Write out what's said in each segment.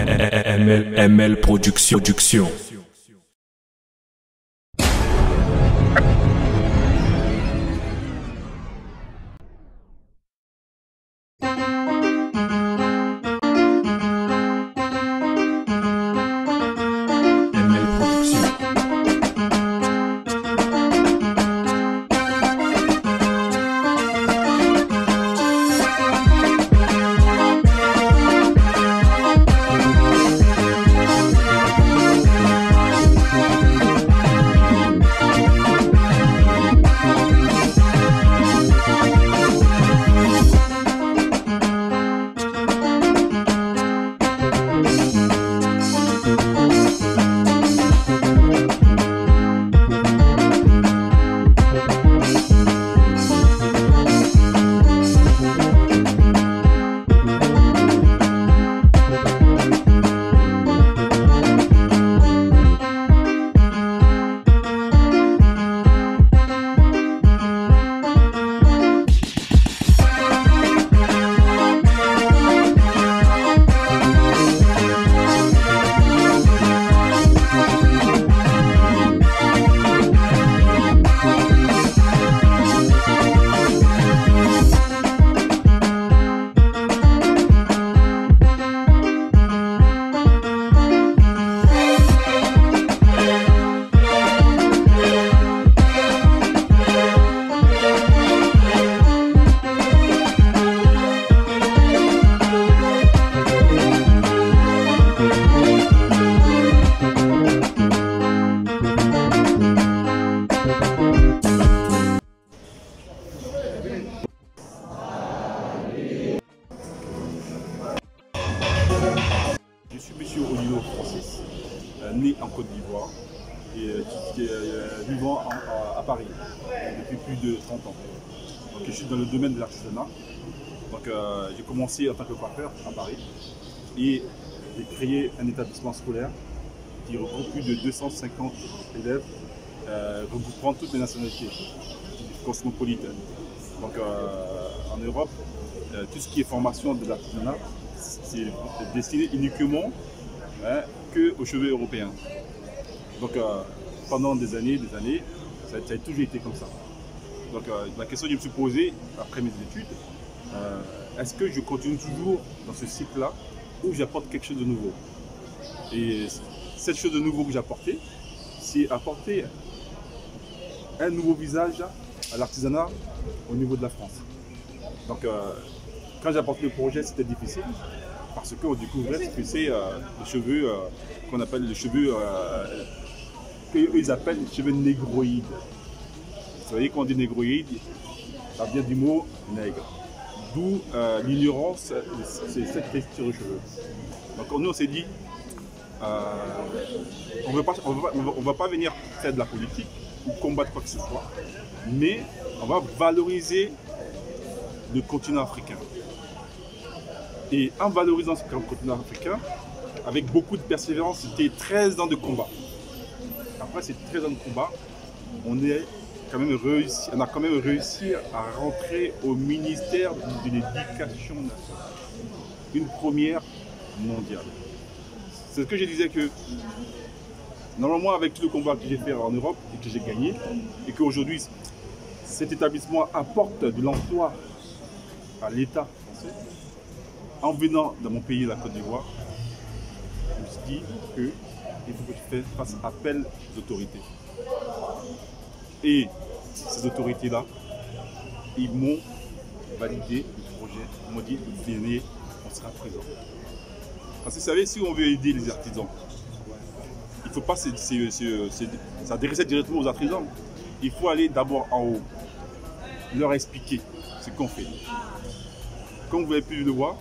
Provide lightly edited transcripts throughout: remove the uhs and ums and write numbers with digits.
ML Production. Je suis monsieur Olivier Francis, né en Côte d'Ivoire et vivant à Paris depuis plus de 30 ans. Donc, je suis dans le domaine de l'artisanat. J'ai commencé en tant que coiffeur à Paris et j'ai créé un établissement scolaire qui regroupe plus de 250 élèves, regroupant toutes les nationalités cosmopolites. Donc, en Europe, tout ce qui est formation de l'artisanat, c'est destiné uniquement qu'aux cheveux européens. Donc pendant des années, ça a toujours été comme ça. Donc la question que je me suis posée après mes études, est-ce que je continue toujours dans ce cycle-là ou j'apporte quelque chose de nouveau? Et cette chose de nouveau que j'ai apporté, c'est apporter un nouveau visage à l'artisanat au niveau de la France. Donc quand j'ai apporté le projet, c'était difficile parce qu'on découvrait ce que c'est les cheveux qu'on appelle les cheveux qu'ils appellent les cheveux négroïdes. Vous savez, quand on dit négroïde, ça vient du mot nègre. D'où l'ignorance de cette texture de cheveux. Donc nous on s'est dit, on ne va pas venir faire de la politique ou combattre quoi que ce soit, mais on va valoriser le continent africain. Et en valorisant ce continent africain, avec beaucoup de persévérance, c'était 13 ans de combat. Après ces 13 ans de combat, on a quand même réussi à rentrer au ministère de l'Éducation nationale. Une première mondiale. C'est ce que je disais que, normalement, avec tout le combat que j'ai fait en Europe et que j'ai gagné, et qu'aujourd'hui, cet établissement apporte de l'emploi à l'État français, en venant dans mon pays, la Côte d'Ivoire, je me suis dit qu'il faut que je fasse appel aux autorités. Et ces autorités-là, ils m'ont validé le projet, ils m'ont dit, venez, on sera présent. Parce que vous savez, si on veut aider les artisans, il ne faut pas s'adresser directement aux artisans. Il faut aller d'abord en haut, leur expliquer ce qu'on fait. Comme vous avez pu le voir,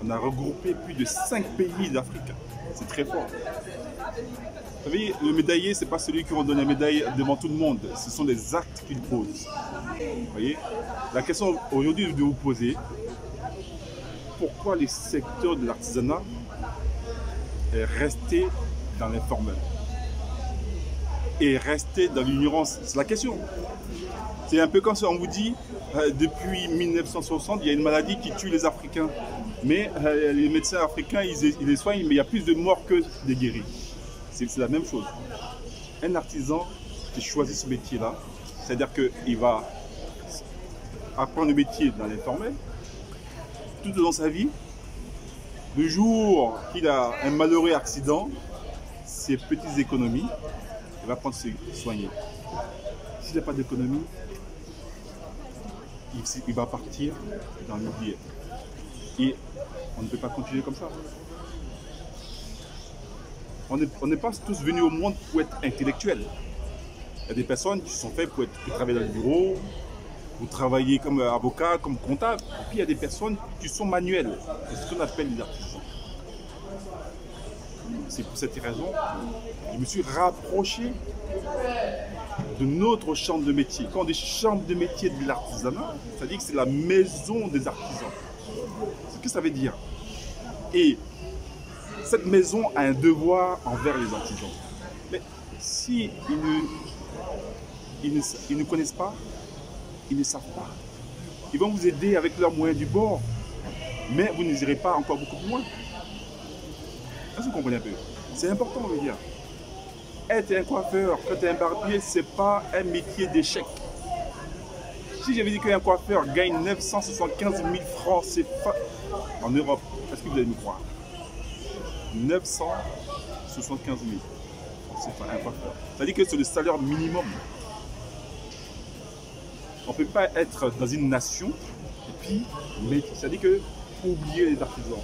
on a regroupé plus de 5 pays d'Afrique. C'est très fort. Vous savez, le médaillé, ce n'est pas celui qui redonne la médaille devant tout le monde. Ce sont les actes qu'il pose. Vous voyez? La question aujourd'hui de vous poser, pourquoi le secteur de l'artisanat est resté dans l'informel et resté dans l'ignorance? C'est la question. C'est un peu comme si on vous dit, depuis 1960, il y a une maladie qui tue les Africains. Mais les médecins africains, ils les soignent, mais il y a plus de morts que de guéris. C'est la même chose. Un artisan qui choisit ce métier-là, c'est-à-dire qu'il va apprendre le métier dans l'informel, tout dans sa vie. Le jour qu'il a un malheureux accident, ses petites économies, il va prendre se soigner. S'il n'a pas d'économie, il va partir dans l'oubliette. Et on ne peut pas continuer comme ça. On n'est pas tous venus au monde pour être intellectuels. Il y a des personnes qui sont faites pour travailler dans le bureau, pour travailler comme avocat, comme comptable. Et puis il y a des personnes qui sont manuelles. C'est ce qu'on appelle les artisans. C'est pour cette raison que je me suis rapproché de notre chambre de métier. Quand on dit chambre de métier de l'artisanat, ça veut dire que c'est la maison des artisans. C'est ce que ça veut dire. Et cette maison a un devoir envers les artisans. Mais si ils ne connaissent pas, ils ne savent pas. Ils vont vous aider avec leurs moyens du bord, mais vous n'irez pas encore beaucoup plus loin. Est-ce que vous comprenez un peu? C'est important, on veut dire. Être un coiffeur, être un barbier, ce n'est pas un métier d'échec. Si j'avais dit qu'un coiffeur gagne 975 000 francs CFA en Europe, est-ce que vous allez me croire? 975 000 francs CFA, un coiffeur. Ça veut dire que c'est le salaire minimum. On ne peut pas être dans une nation et puis, ça veut dire que faut oublier les artisans.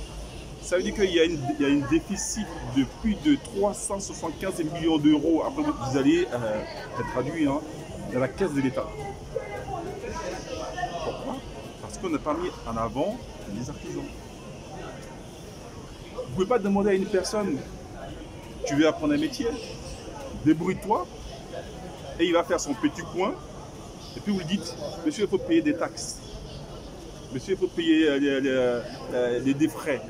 Ça veut dire qu'il y a un déficit de plus de 375 millions d'euros. Après, vous allez être traduit dans la caisse de l'État. Pourquoi? Parce qu'on n'a pas mis en avant les artisans. Vous ne pouvez pas demander à une personne, tu veux apprendre un métier, débrouille-toi, et il va faire son petit coin, et puis vous lui dites, monsieur, il faut payer des taxes. Monsieur, il faut payer des frais.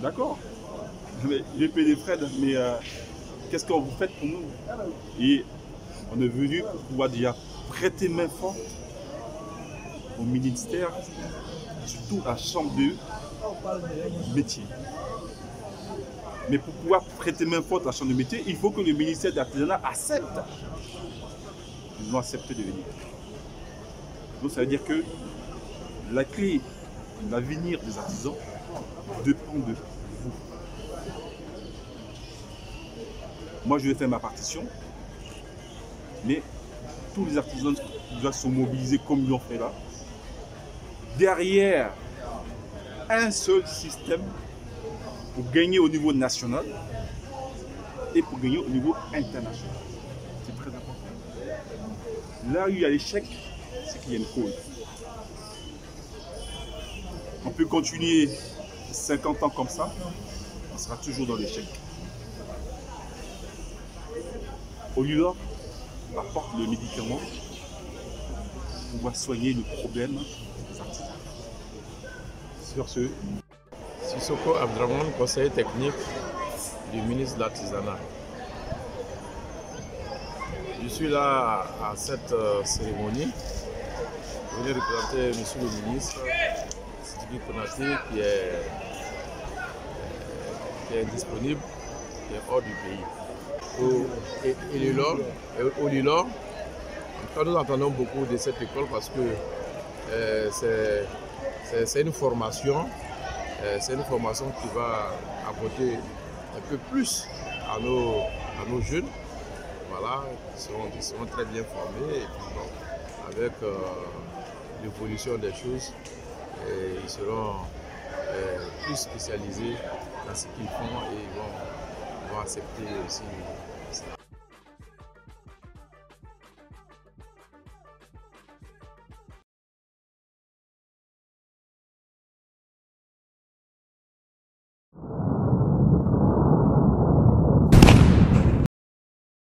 D'accord, je vais payer des frais, mais qu'est-ce que vous faites pour nous? Et on est venu pour pouvoir déjà prêter main forte au ministère, surtout à la chambre de métier. Mais pour pouvoir prêter main forte à la chambre de métier, il faut que le ministère de l'artisanat accepte. Ils ont accepté de venir. Donc ça veut dire que la clé de l'avenir des artisans dépend de vous. Moi, je vais faire ma partition, mais tous les artisans doivent se mobiliser comme ils l'ont fait là, derrière un seul système pour gagner au niveau national et pour gagner au niveau international. C'est très important. Là où il y a l'échec, c'est qu'il y a une cause. On peut continuer 50 ans comme ça, on sera toujours dans l'échec. Olula apporte le médicament pour pouvoir soigner le problème des artisans. Sur ce, Sissoko Abdraman, conseiller technique du ministre de l'Artisanat. Je suis là à cette cérémonie. Je venais représenter monsieur le ministre Sidiki Konaté qui est disponible, qui est hors du pays. Au Lilor, nous entendons beaucoup de cette école parce que c'est une formation. C'est une formation qui va apporter un peu plus à nos jeunes, voilà, qui seront très bien formés. Et puis, bon, avec l'évolution des choses, ils seront plus spécialisés dans ce qu'ils font et ils vont accepter aussi ça.